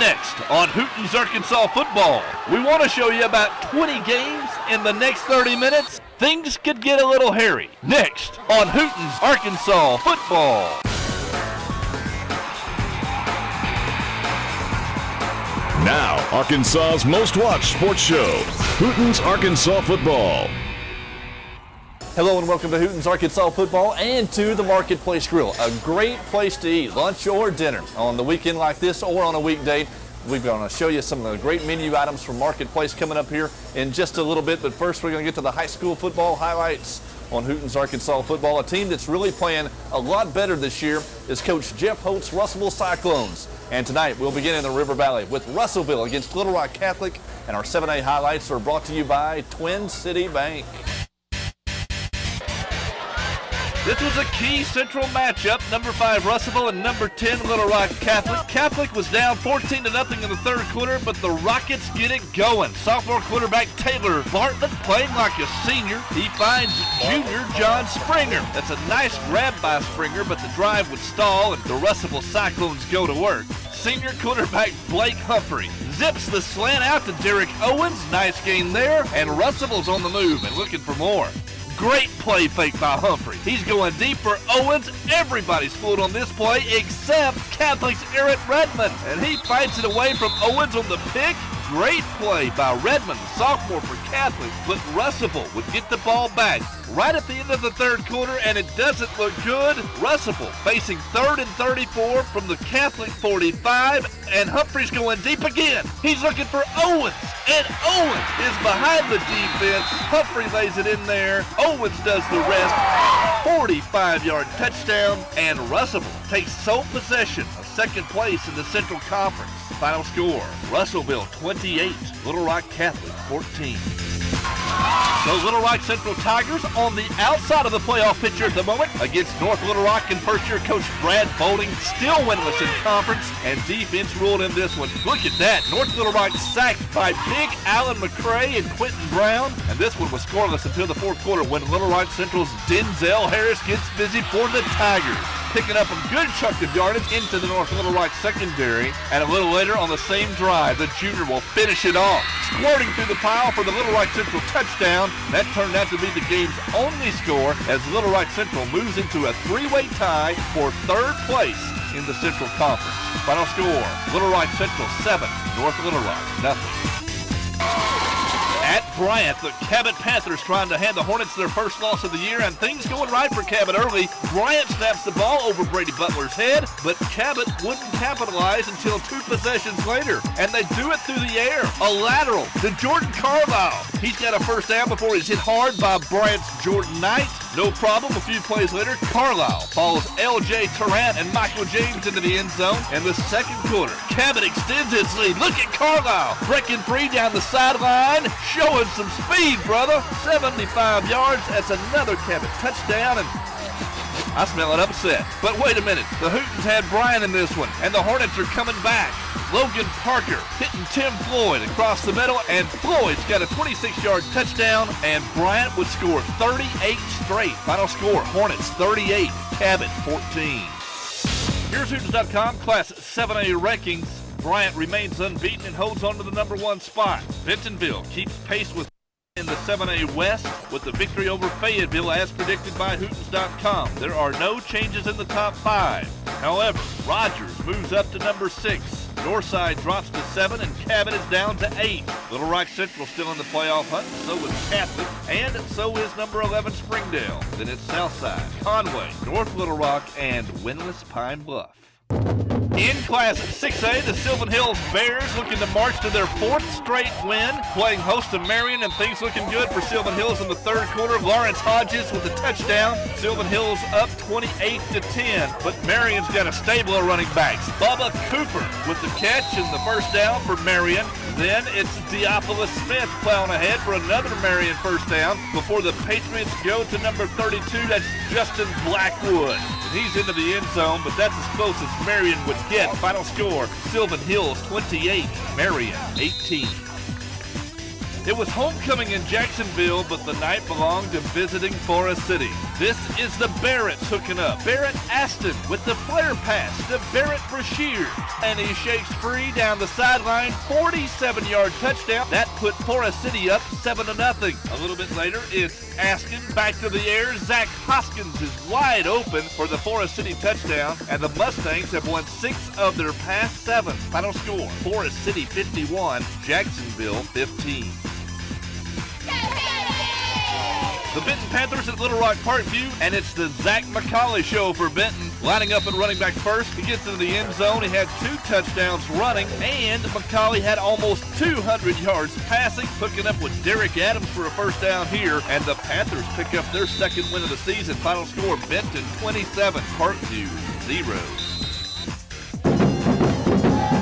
Next on Hooten's Arkansas football, we want to show you about 20 games in the next 30 minutes. Things could get a little hairy. Next on Hooten's Arkansas football. Now, Arkansas's most watched sports show, Hooten's Arkansas football. Hello and welcome to Hooten's Arkansas football and to the Marketplace Grill. A great place to eat lunch or dinner on the weekend like this or on a weekday. We're going to show you some of the great menu items from Marketplace coming up here in just a little bit. But first we're going to get to the high school football highlights on Hooten's Arkansas football. A team that's really playing a lot better this year is Coach Jeff Holt's Russellville Cyclones. And tonight we'll begin in the River Valley with Russellville against Little Rock Catholic. And our 7A highlights are brought to you by Twin City Bank. This was a key central matchup, number 5 Russellville and number 10 Little Rock Catholic. Catholic was down 14-0 in the third quarter, but the Rockets get it going. Sophomore quarterback Taylor Bartlett playing like a senior. He finds junior John Springer. That's a nice grab by Springer, but the drive would stall and the Russellville Cyclones go to work. Senior quarterback Blake Humphrey zips the slant out to Derek Owens. Nice gain there, and Russellville's on the move and looking for more. Great play fake by Humphrey. He's going deep for Owens. Everybody's fooled on this play except Catholic's Eric Redmond. And he fights it away from Owens on the pick. Great play by Redmond, the sophomore for Catholic. But Russellville would get the ball back right at the end of the third quarter, and it doesn't look good. Russellville facing 3rd and 34 from the Catholic 45, and Humphrey's going deep again. He's looking for Owens, and Owens is behind the defense. Humphrey lays it in there. Owens does the rest. 45-yard touchdown, and Russellville takes sole possession of second place in the Central Conference. Final score, Russellville 28, Little Rock Catholic 14. So Little Rock Central Tigers on the outside of the playoff picture at the moment against North Little Rock and first-year coach Brad Boulding, still winless in conference, and defense ruled in this one. Look at that, North Little Rock sacked by big Alan McCray and Quentin Brown, and this one was scoreless until the fourth quarter when Little Rock Central's Denzel Harris gets busy for the Tigers, picking up a good chunk of yardage into the North Little Rock secondary, and a little later on the same drive, the junior will finish it off, squirting through the pile for the Little Rock Central touchdown. That turned out to be the game's only score as Little Rock Central moves into a three-way tie for third place in the Central Conference. Final score, Little Rock Central 7, North Little Rock nothing. At Bryant, the Cabot Panthers trying to hand the Hornets their first loss of the year, and things going right for Cabot early. Bryant snaps the ball over Brady Butler's head, but Cabot wouldn't capitalize until 2 possessions later, and they do it through the air. A lateral to Jordan Carlisle. He's got a first down before he's hit hard by Bryant's Jordan Knight. No problem, a few plays later, Carlisle follows L.J. Tarrant and Michael James into the end zone in the second quarter. Cabot extends his lead. Look at Carlisle breaking free down the sideline, showing some speed, brother. 75 yards. That's another Cabot touchdown, and I smell an upset. But wait a minute. The Hootens had Bryant in this one, and the Hornets are coming back. Logan Parker hitting Tim Floyd across the middle, and Floyd's got a 26-yard touchdown, and Bryant would score 38 straight. Final score, Hornets 38, Cabot 14. Here's Hootens.com Class 7A rankings. Bryant remains unbeaten and holds on to the number 1 spot. Bentonville keeps pace with in the 7A West with the victory over Fayetteville as predicted by Hootens.com. There are no changes in the top 5. However, Rogers moves up to number 6. Northside drops to 7 and Cabot is down to 8. Little Rock Central still in the playoff hunt, so is Catholic, and so is number 11 Springdale. Then it's Southside, Conway, North Little Rock, and winless Pine Bluff. In Class 6A, the Sylvan Hills Bears looking to march to their 4th straight win, playing host to Marion, and things looking good for Sylvan Hills in the third quarter. Lawrence Hodges with a touchdown. Sylvan Hills up 28-10, but Marion's got a stable of running backs. Bubba Cooper with the catch and the first down for Marion. Then it's Deopolis Smith plowing ahead for another Marion first down before the Patriots go to number 32. That's Justin Blackwood. And he's into the end zone, but that's as close as Marion would get. Final score, Sylvan Hills 28, Marion 18. It was homecoming in Jacksonville, but the night belonged to visiting Forest City. This is the Barretts hooking up. Barrett Aston with the flare pass to Barrett Brashear. And he shakes free down the sideline, 47-yard touchdown. That put Forest City up 7-0. A little bit later, it's Aston back to the air. Zach Hoskins is wide open for the Forest City touchdown. And the Mustangs have won 6 of their past 7. Final score, Forest City 51, Jacksonville 15. The Benton Panthers at Little Rock Parkview, and it's the Zach McCauley show for Benton. Lining up and running back first. He gets into the end zone. He had 2 touchdowns running, and McCauley had almost 200 yards passing, hooking up with Derek Adams for a first down here, and the Panthers pick up their 2nd win of the season. Final score, Benton 27, Parkview 0.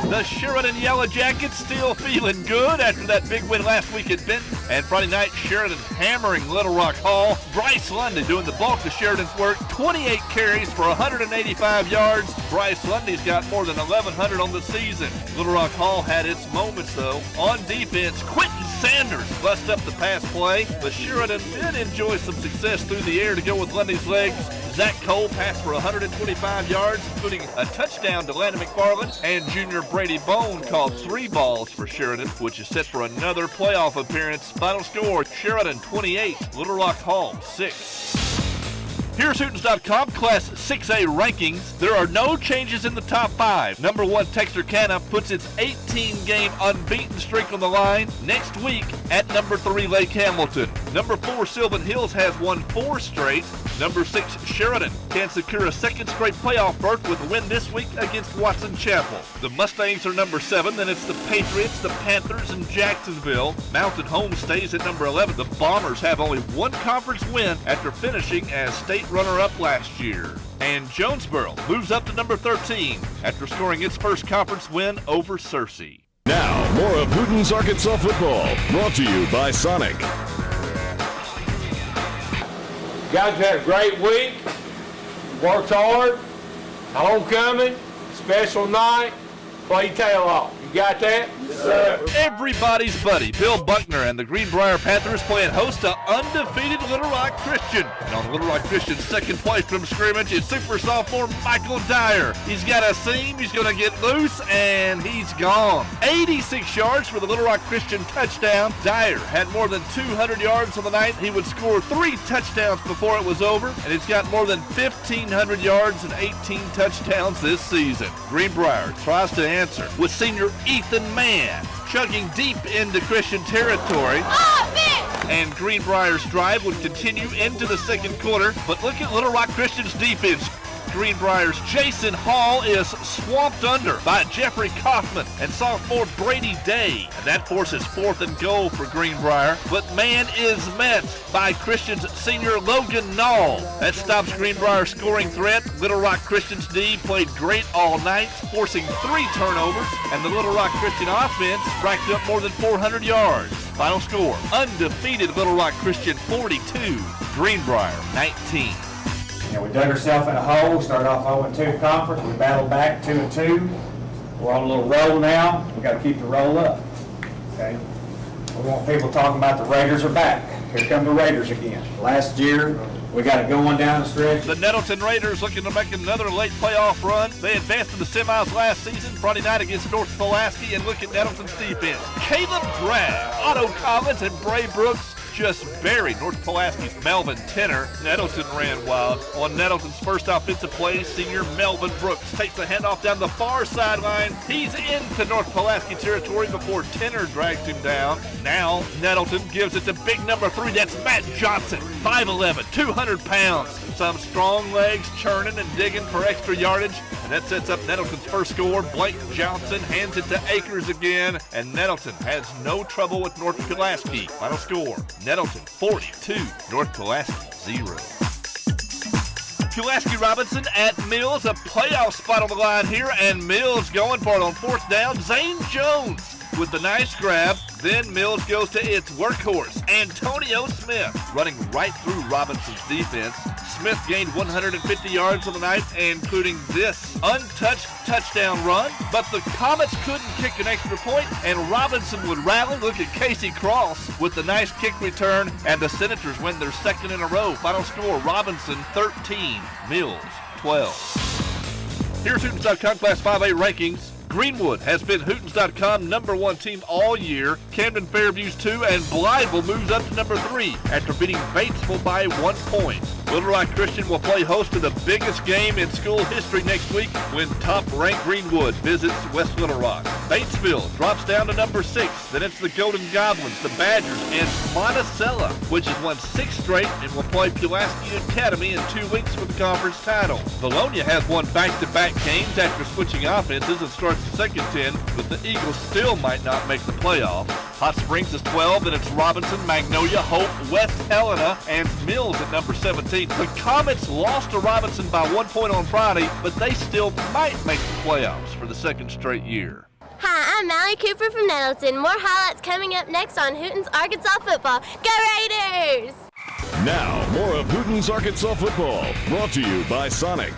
The Sheridan Yellow Jackets still feeling good after that big win last week at Benton. And Friday night, Sheridan hammering Little Rock Hall. Bryce Lundy doing the bulk of Sheridan's work. 28 carries for 185 yards. Bryce Lundy's got more than 1,100 on the season. Little Rock Hall had its moments, though. On defense, Quentin Sanders bust up the pass play. But Sheridan did enjoy some success through the air to go with Lundy's legs. Zach Cole passed for 125 yards, including a touchdown to Landon McFarland, and junior Brady Bone caught 3 balls for Sheridan, which is set for another playoff appearance. Final score, Sheridan 28, Little Rock Hall 6. Here's Hootens.com Class 6A rankings. There are no changes in the top 5. Number 1, Texarkana puts its 18-game unbeaten streak on the line next week at number 3, Lake Hamilton. Number 4, Sylvan Hills has won 4 straight. Number 6, Sheridan can secure a 2nd straight playoff berth with a win this week against Watson Chapel. The Mustangs are number 7, then it's the Patriots, the Panthers, and Jacksonville. Mountain Home stays at number 11. The Bombers have only 1 conference win after finishing as state runner-up last year. And Jonesboro moves up to number 13 after scoring its first conference win over SEARCY. Now, more of Hooten's Arkansas football, brought to you by Sonic. Guys had a great week, worked hard, homecoming, special night, play your tail off. You got that? Yes, sir. Everybody's buddy, Bill Buckner and the Greenbrier Panthers playing host to undefeated Little Rock Christian. And on Little Rock Christian's 2nd play from scrimmage is super sophomore Michael Dyer. He's got a seam, he's going to get loose, and he's gone. 86 yards for the Little Rock Christian touchdown. Dyer had more than 200 yards on the night. He would score 3 touchdowns before it was over, and he's got more than 1,500 yards and 18 touchdowns this season. Greenbrier tries to answer with senior Ethan Mann chugging deep into Christian territory. And Greenbrier's drive would continue into the 2nd quarter. But look at Little Rock Christian's defense. Greenbrier's Jason Hall is swamped under by Jeffrey Kaufman and sophomore Brady Day. And that forces 4th and goal for Greenbrier. But man is met by Christian's senior Logan Nall. That stops Greenbrier's scoring threat. Little Rock Christian's D played great all night, forcing 3 turnovers. And the Little Rock Christian offense racked up more than 400 yards. Final score, undefeated Little Rock Christian 42, Greenbrier 19. You know, we dug ourselves in a hole, started off 0-2 conference, we battled back 2-2. We're on a little roll now, we got to keep the roll up, okay? We want people talking about the Raiders are back. Here come the Raiders again. Last year, we got it going down the stretch. The Nettleton Raiders looking to make another late playoff run. They advanced to the semis last season, Friday night against North Pulaski, and look at Nettleton's defense. Caleb Bragg, Otto Collins, and Bray Brooks just buried North Pulaski's Melvin Tenner. Nettleton ran wild. On Nettleton's first offensive play, senior Melvin Brooks takes the handoff down the far sideline. He's into North Pulaski territory before Tenner drags him down. Now, Nettleton gives it to big number 3. That's Matt Johnson, 5'11", 200 pounds. Some strong legs churning and digging for extra yardage. And that sets up Nettleton's first score. Blake Johnson hands it to Akers again. And Nettleton has no trouble with North Pulaski. Final score, Nettleton 42, North Pulaski 0. Pulaski Robinson at Mills, a playoff spot on the line here, and Mills going for it on 4th down. Zane Jones with the nice grab. Then Mills goes to its workhorse, Antonio Smith, running right through Robinson's defense. Smith gained 150 yards on the night, including this untouched touchdown run. But the Comets couldn't kick an extra point, and Robinson would rally. Look at Casey Cross with the nice kick return, and the Senators win their second in a row. Final score, Robinson 13, Mills 12. Here's Hootens.com Class 5A rankings. Greenwood has been Hootens.com #1 team all year. Camden Fairview's 2, and Blytheville moves up to #3 after beating Batesville by 1 point. Little Rock Christian will play host to the biggest game in school history next week when top-ranked Greenwood visits West Little Rock. Batesville drops down to #6. Then it's the Golden Goblins, the Badgers, and Monticello, which has won 6 straight and will play Pulaski Academy in 2 weeks for the conference title. Vilonia has won back-to-back games after switching offenses and starts the second 10, but the Eagles still might not make the playoff. Hot Springs is 12, and it's Robinson, Magnolia, Hope, West Helena, and Mills at #17. The Comets lost to Robinson by 1 point on Friday, but they still might make the playoffs for the second straight year. Hi, I'm Mallie Cooper from Nettleton. More highlights coming up next on Hooten's Arkansas Football. Go Raiders! Now, more of Hooten's Arkansas Football, brought to you by Sonic.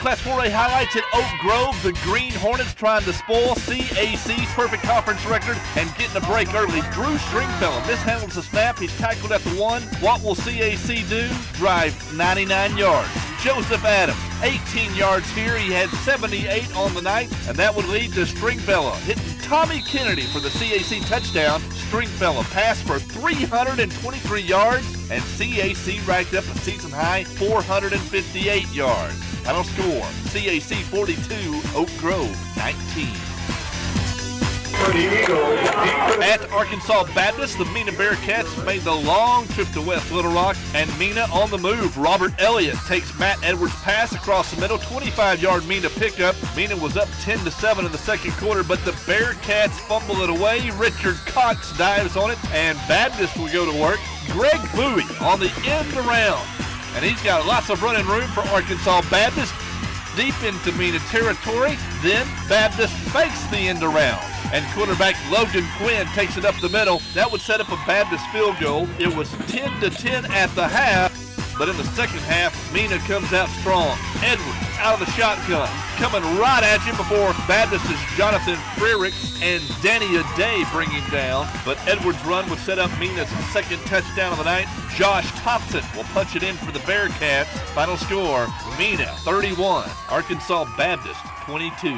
Class 4A highlights at Oak Grove. The Green Hornets trying to spoil CAC's perfect conference record and getting a break early. Drew Stringfellow mishandles the snap. He's tackled at the 1. What will CAC do? Drive 99 yards. Joseph Adams, 18 yards here. He had 78 on the night, and that would lead to Stringfellow hitting Tommy Kennedy for the CAC touchdown. Stringfellow passed for 323 yards, and CAC racked up a season-high 458 yards. Final score, CAC 42, Oak Grove 19. At Arkansas Baptist, the Mena Bearcats made the long trip to West Little Rock, and Mena on the move. Robert Elliott takes Matt Edwards' pass across the middle, 25-yard Mena pickup. Mena was up 10-7 in the second quarter, but the Bearcats fumble it away. Richard Cox dives on it, and Baptist will go to work. Greg Bowie on the end around, and he's got lots of running room for Arkansas Baptist. Deep into Mena territory, then Baptist fakes the end around, and quarterback Logan Quinn takes it up the middle. That would set up a Baptist field goal. It was 10-10 at the half, but in the second half, Mena comes out strong. Edwards out of the shotgun, coming right at you before Baptist's Jonathan Frericks and Danny Aday bring him down. But Edwards' run would set up Mena's second touchdown of the night. Josh Thompson will punch it in for the Bearcats. Final score, Mena 31, Arkansas Baptist 22.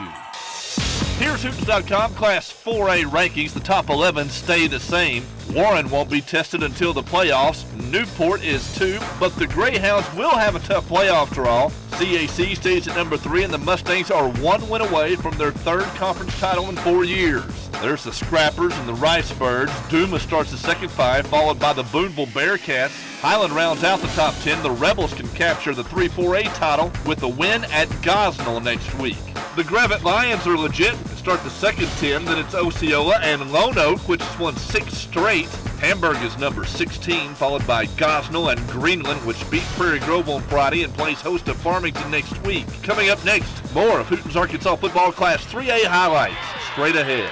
Here's Hootens.com Class 4A rankings. The top 11 stay the same. Warren won't be tested until the playoffs. Newport is 2, but the Greyhounds will have a tough playoff draw. CAC stays at #3, and the Mustangs are 1 win away from their 3rd conference title in 4 years. There's the Scrappers and the Ricebirds. Duma starts the second 5, followed by the Boonville Bearcats. Highland rounds out the top 10. The Rebels can capture the 3-4A title with a win at Gosnell next week. The Grevitt Lions are legit and start the second 10. Then it's Osceola and Lone Oak, which has won 6 straight. Hamburg is number 16, followed by Gosnell and Greenland, which beat Prairie Grove on Friday and plays host to Farmington next week. Coming up next, more of Hooten's Arkansas Football Class 3A highlights. Straight ahead.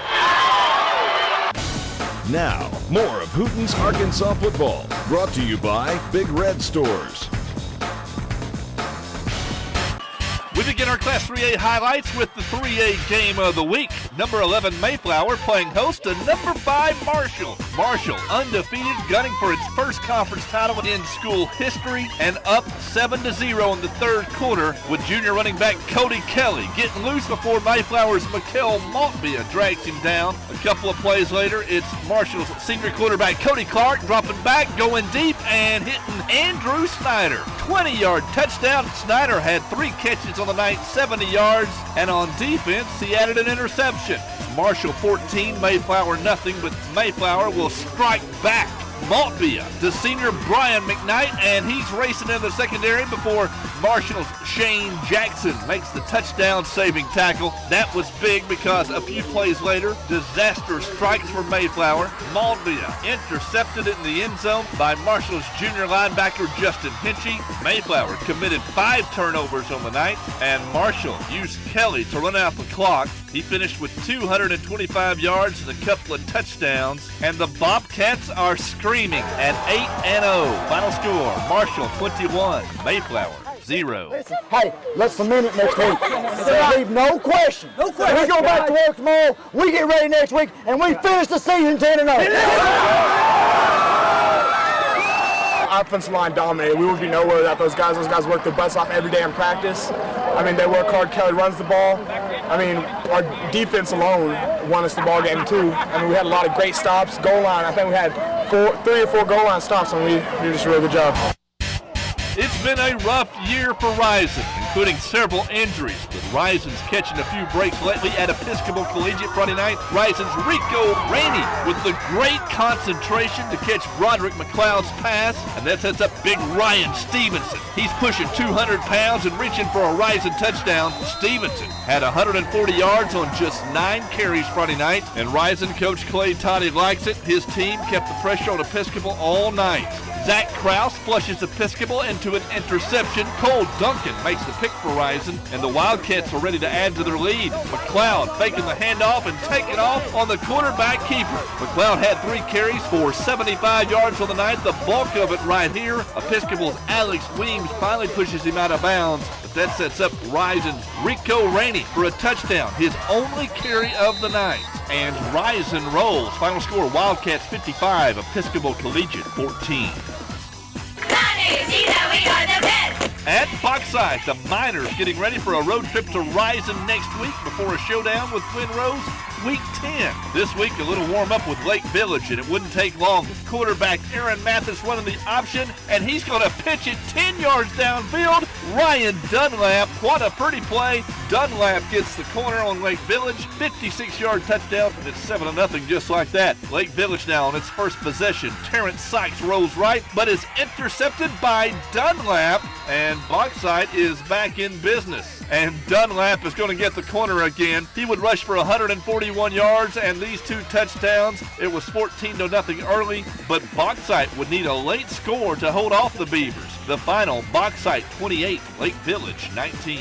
Now, more of Hooten's Arkansas Football, brought to you by Big Red Stores. We begin our Class 3A highlights with the 3A game of the week. Number 11 Mayflower playing host to number 5 Marshall. Marshall undefeated, gunning for its first conference title in school history, and up 7-0 in the third quarter with junior running back Cody Kelly getting loose before Mayflower's Mikkel Maltbia drags him down. A couple of plays later, it's Marshall's senior quarterback Cody Clark dropping back, going deep, and hitting Andrew Snyder. 20-yard touchdown. Snyder had 3 catches on the night, 70 yards, and on defense, he added an interception. Marshall 14, Mayflower nothing, but Mayflower will strike back. Maltbia to senior Brian McKnight, and he's racing in the secondary before Marshall's Shane Jackson makes the touchdown-saving tackle. That was big because a few plays later, disaster strikes for Mayflower. Maltbia intercepted it in the end zone by Marshall's junior linebacker Justin Hinchy. Mayflower committed 5 turnovers on the night, and Marshall used Kelly to run out the clock. He finished with 225 yards and a couple of touchdowns, and the Bobcats are screaming at 8-0. Final score, Marshall 21, Mayflower 0. Hey, let's cement it next week. There leave no question. We go back to work tomorrow, we get ready next week, and we finish the season 10-0. Offensive line dominated. We would be nowhere without those guys. Those guys work their butts off every day in practice. I mean, they work hard. Kelly runs the ball. I mean, our defense alone won us the ball game too. I mean, we had a lot of great stops. Goal line, I think we had 3 or 4 goal line stops, and we did just a really good job. It's been a rough year for Rison, including several injuries, with Rison's catching a few breaks lately at Episcopal Collegiate Friday night. Rison's Rico Rainey with the great concentration to catch Broderick McLeod's pass, and that sets up big Ryan Stevenson. He's pushing 200 pounds and reaching for a Rison touchdown. Stevenson had 140 yards on just 9 carries Friday night, and Rison coach Clay Toddy likes it. His team kept the pressure on Episcopal all night. Zach Krause flushes Episcopal into an interception. Cole Duncan makes the pick for Rison, and the Wildcats are ready to add to their lead. McLeod faking the handoff and taking off on the quarterback keeper. McLeod had 3 carries for 75 yards on the night, the bulk of it right here. Episcopal's Alex Weems finally pushes him out of bounds, but that sets up Rison's Rico Rainey for a touchdown, his only carry of the night. And Rison rolls. Final score, Wildcats 55, Episcopal Collegiate 14. At Bauxite, the Miners getting ready for a road trip to Rison next week before a showdown with Twin Rose Week 10. This week, a little warm-up with Lake Village, and it wouldn't take long. Quarterback Aaron Mathis running the option, and he's going to pitch it 10 yards downfield. Ryan Dunlap, what a pretty play. Dunlap gets the corner on Lake Village, 56-yard touchdown, and it's 7-0 just like that. Lake Village now on its first possession. Terrence Sykes rolls right, but is intercepted by Dunlap, and Bauxite is back in business. And Dunlap is going to get the corner again. He would rush for 141 yards and these 2 touchdowns. It was 14-0 early, but Bauxite would need a late score to hold off the Beavers. The final, Bauxite 28, Lake Village 19.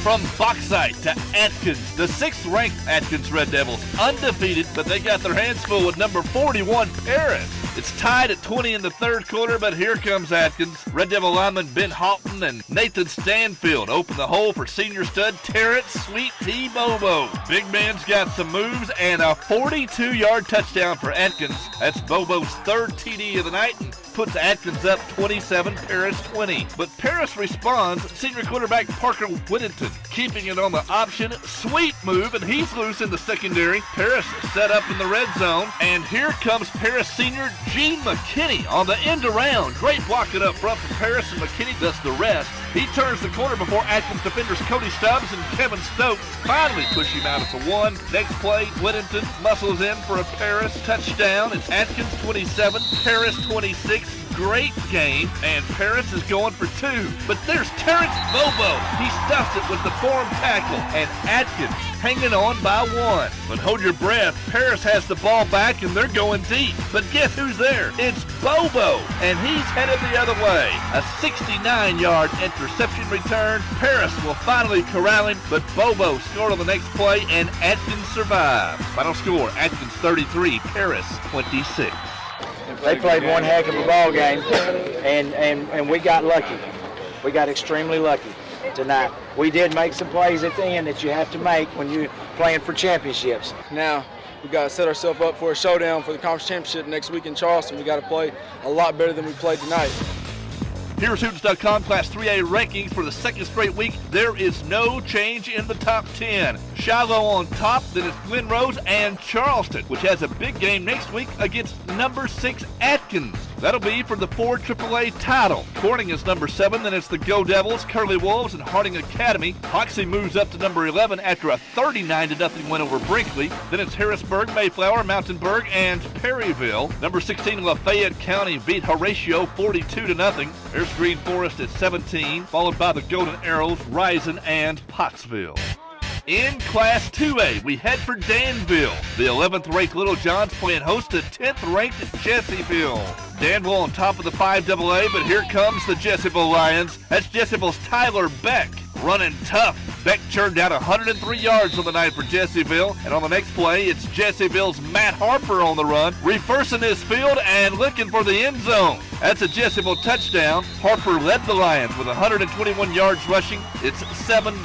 From Bauxite to Atkins, the 6th-ranked Atkins Red Devils, undefeated, but they got their hands full with number 41, Paris. It's tied at 20 in the 3rd quarter, but here comes Atkins. Red Devil lineman Ben Houghton and Nathan Stanfield open the hole for senior stud Terrence Sweet T. Bobo. Big man's got some moves and a 42-yard touchdown for Atkins. That's Bobo's 3rd TD of the night and puts Atkins up 27, Paris 20. But Paris responds, senior quarterback Parker Whittington keeping it on the option. Sweet move, and he's loose in the secondary. Paris set up in the red zone, and here comes Paris senior Gene McKinney on the end around. Great blocking up front for Paris, and McKinney does the rest. He turns the corner before Atkins defenders Cody Stubbs and Kevin Stokes finally push him out at the 1. Next play, Whittington muscles in for a Paris touchdown. It's Atkins 27, Paris 26. Great game, and Paris is going for 2. But there's Terrence Bobo. He stuffs it with the form tackle, and Atkins hanging on by 1. But hold your breath. Paris has the ball back, and they're going deep. But guess who's there? It's Bobo, and he's headed the other way. A 69-yard interception return. Paris will finally corral him, but Bobo scored on the next play, and Atkins survives. Final score, Atkins 33, Paris 26. They played one heck of a ball game, and we got lucky. We got extremely lucky tonight. We did make some plays at the end that you have to make when you're playing for championships. Now we got to set ourselves up for a showdown for the conference championship next week in Charleston. We got to play a lot better than we played tonight. Here's Hootens.com Class 3A rankings for the 2nd straight week. There is no change in the top 10. Shiloh on top, then it's Glen Rose and Charleston, which has a big game next week against number 6 Atkins. That'll be for the 4 AAA title. Corning is number 7, then it's the Go Devils, Curly Wolves, and Harding Academy. Hoxie moves up to number 11 after a 39-0 win over Brinkley. Then it's Harrisburg, Mayflower, Mountainburg, and Perryville. Number 16, Lafayette County beat Horatio 42-0. There's Green Forest at 17, followed by the Golden Arrows, Rison, and Pottsville. In Class 2A, we head for Danville. The 11th-ranked Little Johns playing host to 10th-ranked Jessieville. Danville on top of the 5AA, but here comes the Jessieville Lions. That's Jessieville's Tyler Beck. running tough. Beck churned out 103 yards on the night for Jessieville, and on the next play, it's Jessieville's Matt Harper on the run, reversing his field and looking for the end zone. That's a Jessieville touchdown. Harper led the Lions with 121 yards rushing. It's 7-0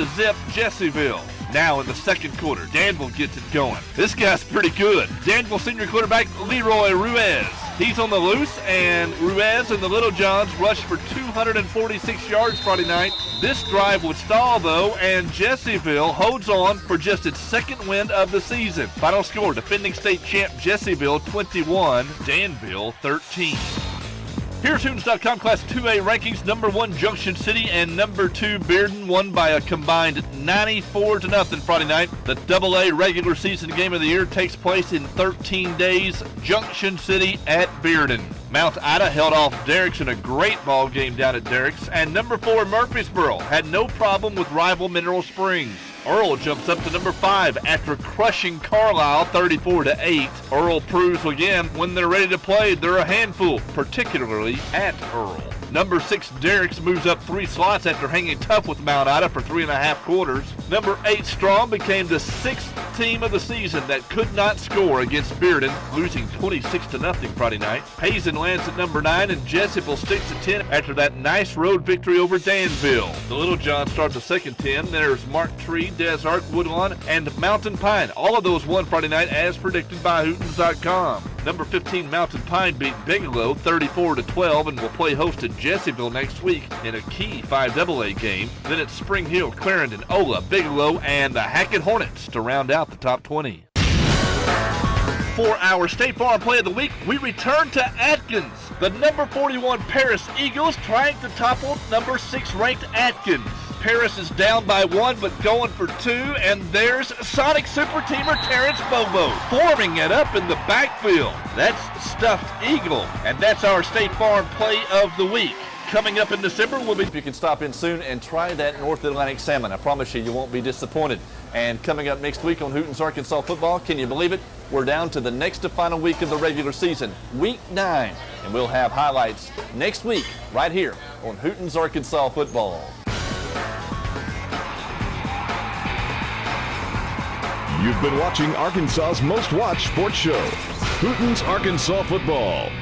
Jessieville. Now in the second quarter, Danville gets it going. This guy's pretty good. Danville senior quarterback Leroy Ruiz. He's on the loose, and Ruiz and the Little Johns rushed for 246 yards Friday night. This drive would stall, though, and Jessieville holds on for just its second win of the season. Final score, defending state champ Jessieville 21, Danville 13. Here's Hootens.com Class 2A rankings. Number 1, Junction City, and number 2, Bearden, won by a combined 94-0 Friday night. The AA regular season game of the year takes place in 13 days. Junction City at Bearden. Mount Ida held off Derricks in a great ball game down at Derricks, and number 4, Murfreesboro, had no problem with rival Mineral Springs. Earl jumps up to number 5 after crushing Carlisle 34-8. Earl proves again when they're ready to play, they're a handful, particularly at Earl. Number 6, Derricks moves up 3 slots after hanging tough with Mount Ida for 3.5 quarters. Number 8, Strong, became the 6th team of the season that could not score against Bearden, losing 26-0 Friday night. Hazen lands at number 9, and Jessieville sticks at 10 after that nice road victory over Danville. The Little John starts the second 10. There's Mark Tree, Des Arc, Woodlawn, and Mountain Pine. All of those won Friday night as predicted by Hootens.com. Number 15, Mountain Pine beat Bigelow 34-12 and will play host to Jessieville next week in a key 5AA game. Then it's Spring Hill, Clarendon, Ola, Bigelow, and the Hackett Hornets to round out the top 20. For our State Farm Play of the Week, we return to Atkins. The number 41 Paris Eagles trying to topple number 6 ranked Atkins. Paris is down by 1 but going for 2, and there's Sonic Super Teamer Terrence Bobo forming it up in the backfield. That's Stuffed Eagle, and that's our State Farm Play of the Week. Coming up in December, we'll be... You can stop in soon and try that North Atlantic salmon. I promise you, you won't be disappointed. And coming up next week on Hooten's Arkansas Football, can you believe it? We're down to the next to final week of the regular season, Week 9. And we'll have highlights next week right here on Hooten's Arkansas Football. You've been watching Arkansas's most watched sports show, Hooten's Arkansas Football.